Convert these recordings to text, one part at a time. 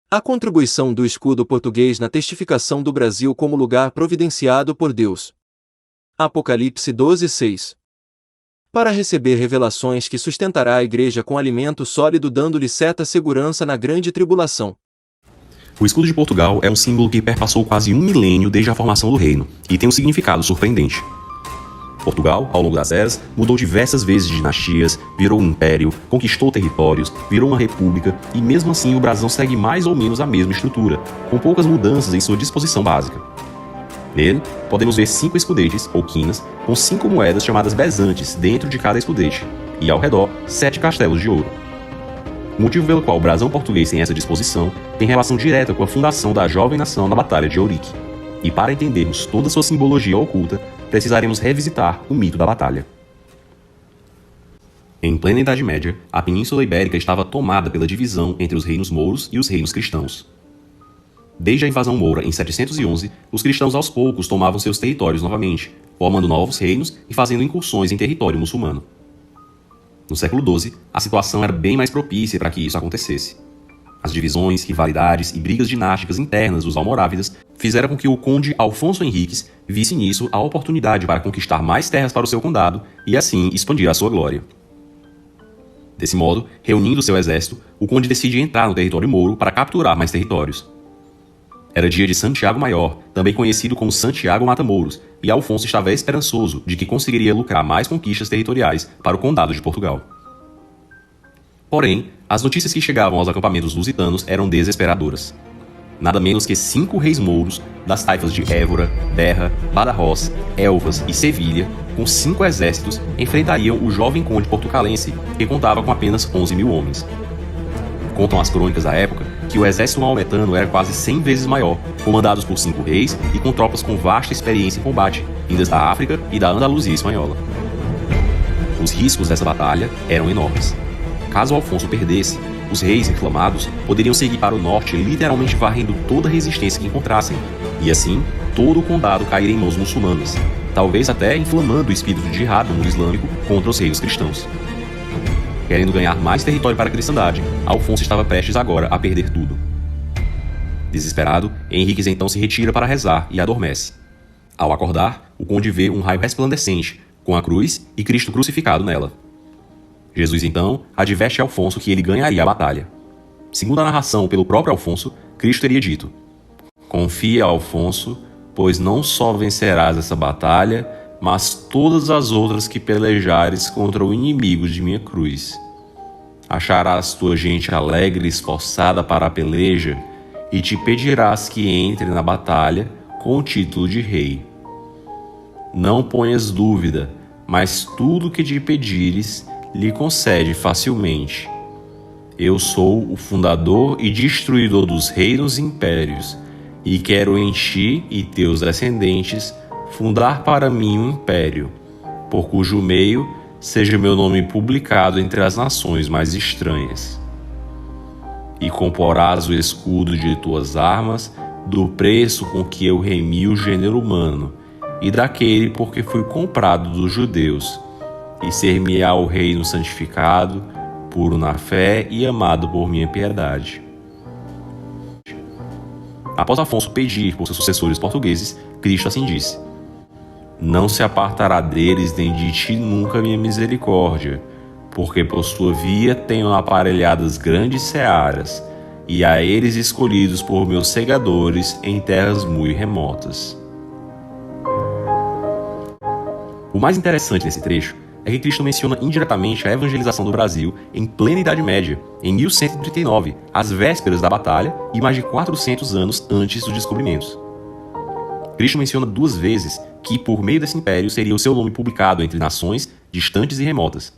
A contribuição do escudo português na testificação do Brasil como lugar providenciado por Deus. Apocalipse 12:6. Para receber revelações que sustentará a Igreja com alimento sólido, dando-lhe certa segurança na grande tribulação. O escudo de Portugal é um símbolo que perpassou quase um milênio desde a formação do reino e tem um significado surpreendente. Portugal, ao longo das eras, mudou diversas vezes de dinastias, virou um império, conquistou territórios, virou uma república e mesmo assim o brasão segue mais ou menos a mesma estrutura, com poucas mudanças em sua disposição básica. Nele, podemos ver 5 escudetes, ou quinas, com 5 moedas chamadas bezantes dentro de cada escudete, e ao redor, 7 castelos de ouro. O motivo pelo qual o brasão português tem essa disposição tem relação direta com a fundação da jovem nação na Batalha de Ourique. E para entendermos toda sua simbologia oculta, precisaremos revisitar o mito da batalha. Em plena Idade Média, a Península Ibérica estava tomada pela divisão entre os reinos mouros e os reinos cristãos. Desde a invasão moura em 711, os cristãos aos poucos tomavam seus territórios novamente, formando novos reinos e fazendo incursões em território muçulmano. No século XII, a situação era bem mais propícia para que isso acontecesse. As divisões, rivalidades e brigas dinásticas internas dos almorávidas fizeram com que o conde Alfonso Henriques visse nisso a oportunidade para conquistar mais terras para o seu condado e assim expandir a sua glória. Desse modo, reunindo seu exército, o conde decide entrar no território mouro para capturar mais territórios. Era dia de Santiago Maior, também conhecido como Santiago Mata-Mouros, e Alfonso estava esperançoso de que conseguiria lucrar mais conquistas territoriais para o condado de Portugal. Porém, as notícias que chegavam aos acampamentos lusitanos eram desesperadoras. Nada menos que 5 reis mouros das taifas de Évora, Berra, Badajoz, Elvas e Sevilha, com 5 exércitos, enfrentariam o jovem conde portucalense, que contava com apenas 11 mil homens. Contam as crônicas da época que o exército maometano era quase 100 vezes maior, comandados por 5 reis e com tropas com vasta experiência em combate, vindas da África e da Andaluzia espanhola. Os riscos dessa batalha eram enormes. Caso Alfonso perdesse, os reis inflamados poderiam seguir para o norte, literalmente varrendo toda a resistência que encontrassem, e assim todo o condado cair em mãos muçulmanas, talvez até inflamando o espírito de jihad no mundo islâmico contra os reinos cristãos. Querendo ganhar mais território para a cristandade, Alfonso estava prestes agora a perder tudo. Desesperado, Henriques então se retira para rezar e adormece. Ao acordar, o conde vê um raio resplandecente, com a cruz e Cristo crucificado nela. Jesus então adverte a Alfonso que ele ganharia a batalha. Segundo a narração pelo próprio Alfonso, Cristo teria dito: "Confia, Alfonso, pois não só vencerás essa batalha, mas todas as outras que pelejares contra o inimigo de minha cruz. Acharás tua gente alegre e esforçada para a peleja, e te pedirás que entre na batalha com o título de rei. Não ponhas dúvida, mas tudo que te pedires lhe concede facilmente. Eu sou o fundador e destruidor dos reinos e impérios, e quero em ti e teus descendentes fundar para mim um império, por cujo meio seja meu nome publicado entre as nações mais estranhas. E comporás o escudo de tuas armas do preço com que eu remi o gênero humano, e daquele porque fui comprado dos judeus, e ser-me-á o reino santificado, puro na fé e amado por minha piedade." Após Afonso pedir por seus sucessores portugueses, Cristo assim disse: "Não se apartará deles nem de ti nunca minha misericórdia, porque por sua via tenho aparelhadas grandes searas, e a eles escolhidos por meus segadores em terras muito remotas." O mais interessante nesse trecho é que Cristo menciona indiretamente a evangelização do Brasil em plena Idade Média, em 1139, às vésperas da batalha e mais de 400 anos antes dos descobrimentos. Cristo menciona 2 vezes que, por meio desse império, seria o seu nome publicado entre nações distantes e remotas.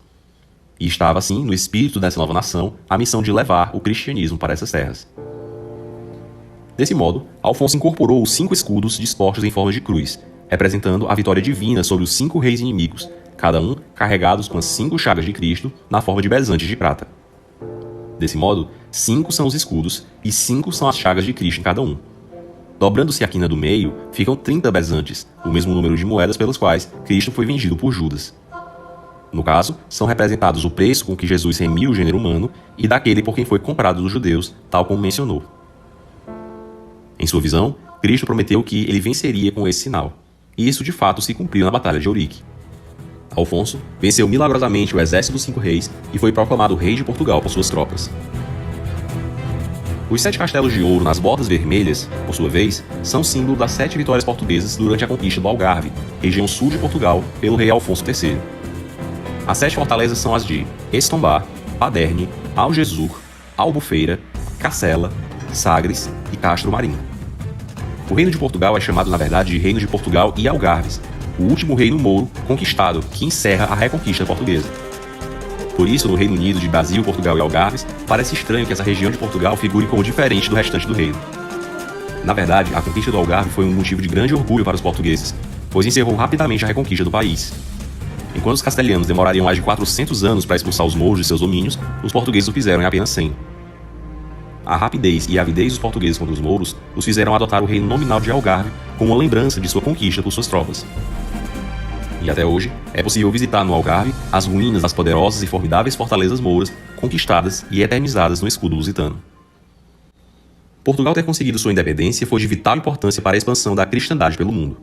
E estava, assim, no espírito dessa nova nação, a missão de levar o cristianismo para essas terras. Desse modo, Alfonso incorporou os 5 escudos dispostos em forma de cruz, representando a vitória divina sobre os 5 reis inimigos, cada um carregados com as 5 chagas de Cristo na forma de bezantes de prata. Desse modo, 5 são os escudos e 5 são as chagas de Cristo em cada um. Dobrando-se a quina do meio, ficam 30 bezantes, o mesmo número de moedas pelas quais Cristo foi vendido por Judas. No caso, são representados o preço com que Jesus remiu o gênero humano e daquele por quem foi comprado dos judeus, tal como mencionou. Em sua visão, Cristo prometeu que ele venceria com esse sinal. E isso de fato se cumpriu na Batalha de Eurique. Alfonso venceu milagrosamente o exército dos 5 reis e foi proclamado rei de Portugal por suas tropas. Os 7 castelos de ouro nas Bordas Vermelhas, por sua vez, são símbolo das 7 vitórias portuguesas durante a conquista do Algarve, região sul de Portugal, pelo rei Afonso III. As 7 fortalezas são as de Estombar, Paderne, Algesur, Albufeira, Cacela, Sagres e Castro Marinho. O reino de Portugal é chamado, na verdade, de Reino de Portugal e Algarves, o último reino mouro conquistado que encerra a reconquista portuguesa. Por isso, no Reino Unido de Brasil, Portugal e Algarves, parece estranho que essa região de Portugal figure como diferente do restante do reino. Na verdade, a conquista do Algarve foi um motivo de grande orgulho para os portugueses, pois encerrou rapidamente a reconquista do país. Enquanto os castelhanos demorariam mais de 400 anos para expulsar os mouros de seus domínios, os portugueses o fizeram em apenas 100. A rapidez e a avidez dos portugueses contra os mouros os fizeram adotar o reino nominal de Algarve como uma lembrança de sua conquista por suas tropas. E até hoje, é possível visitar no Algarve as ruínas das poderosas e formidáveis fortalezas mouras conquistadas e eternizadas no escudo lusitano. Portugal ter conseguido sua independência foi de vital importância para a expansão da cristandade pelo mundo.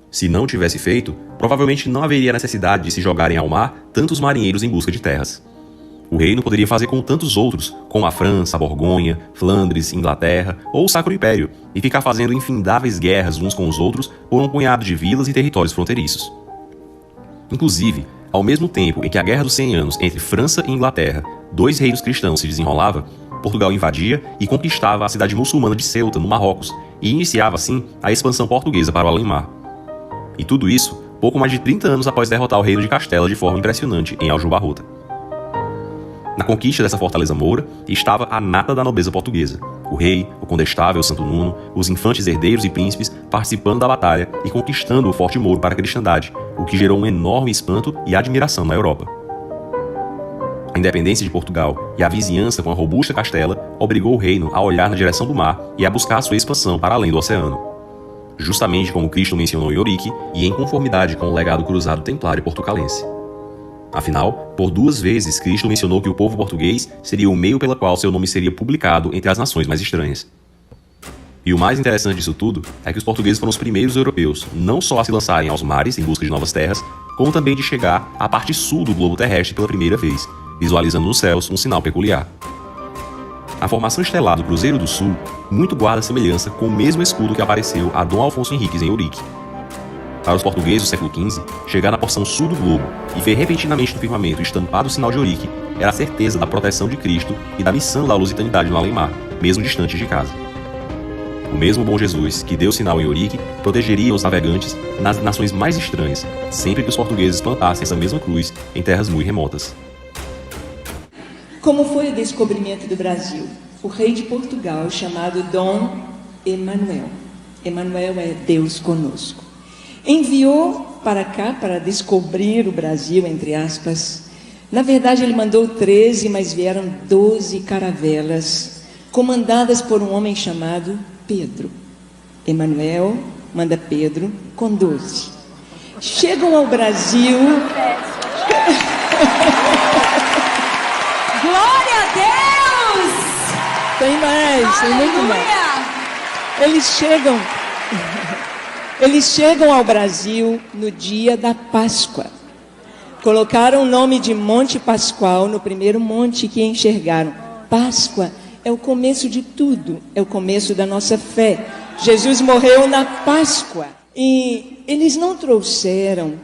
Se não tivesse feito, provavelmente não haveria necessidade de se jogarem ao mar tantos marinheiros em busca de terras. O reino poderia fazer como tantos outros, como a França, a Borgonha, Flandres, Inglaterra ou o Sacro Império, e ficar fazendo infindáveis guerras uns com os outros por um punhado de vilas e territórios fronteiriços. Inclusive, ao mesmo tempo em que a Guerra dos 100 Anos entre França e Inglaterra, 2 reinos cristãos, se desenrolava, Portugal invadia e conquistava a cidade muçulmana de Ceuta, no Marrocos, e iniciava assim a expansão portuguesa para o além-mar. E tudo isso pouco mais de 30 anos após derrotar o reino de Castela de forma impressionante em Aljubarrota. Na conquista dessa fortaleza moura estava a nata da nobreza portuguesa, o rei, o condestável Santo Nuno, os infantes herdeiros e príncipes participando da batalha e conquistando o Forte Mouro para a cristandade, o que gerou um enorme espanto e admiração na Europa. A independência de Portugal e a vizinhança com a robusta Castela obrigou o reino a olhar na direção do mar e a buscar sua expansão para além do oceano. Justamente como Cristo mencionou em Eurique e em conformidade com o legado cruzado templário portucalense. Afinal, por 2 vezes Cristo mencionou que o povo português seria o meio pelo qual seu nome seria publicado entre as nações mais estranhas. E o mais interessante disso tudo é que os portugueses foram os primeiros europeus não só a se lançarem aos mares em busca de novas terras, como também de chegar à parte sul do globo terrestre pela primeira vez, visualizando nos céus um sinal peculiar. A formação estelar do Cruzeiro do Sul muito guarda semelhança com o mesmo escudo que apareceu a Dom Afonso Henriques em Eurique. Para os portugueses do século XV, chegar na porção sul do globo e ver repentinamente no firmamento estampado o sinal de Eurique era a certeza da proteção de Cristo e da missão da lusitanidade no além-mar, mesmo distantes de casa. O mesmo bom Jesus que deu o sinal em Eurique protegeria os navegantes nas nações mais estranhas, sempre que os portugueses plantassem essa mesma cruz em terras muito remotas. Como foi o descobrimento do Brasil? O rei de Portugal, chamado Dom Emanuel. Emanuel é Deus conosco. Enviou para cá para descobrir o Brasil, entre aspas. Na verdade, ele mandou 13, mas vieram 12 caravelas, comandadas por um homem chamado Pedro. Emanuel manda Pedro com 12. Chegam ao Brasil. Glória a Deus! Tem mais, tem muito mais. Eles chegam ao Brasil no dia da Páscoa. Colocaram o nome de Monte Pascoal no primeiro monte que enxergaram. Páscoa é o começo de tudo, é o começo da nossa fé. Jesus morreu na Páscoa. E eles não trouxeram,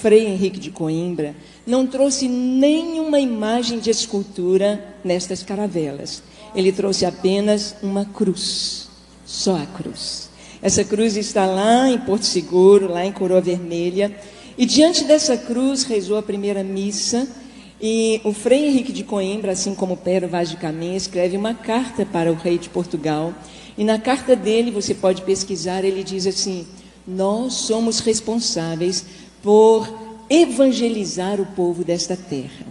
Frei Henrique de Coimbra não trouxe nenhuma imagem de escultura nestas caravelas. Ele trouxe apenas uma cruz, só a cruz. Essa cruz está lá em Porto Seguro, lá em Coroa Vermelha. E diante dessa cruz rezou a primeira missa. E o Frei Henrique de Coimbra, assim como Pero Vaz de Caminha, escreve uma carta para o rei de Portugal. E na carta dele, você pode pesquisar, ele diz assim: nós somos responsáveis por evangelizar o povo desta terra.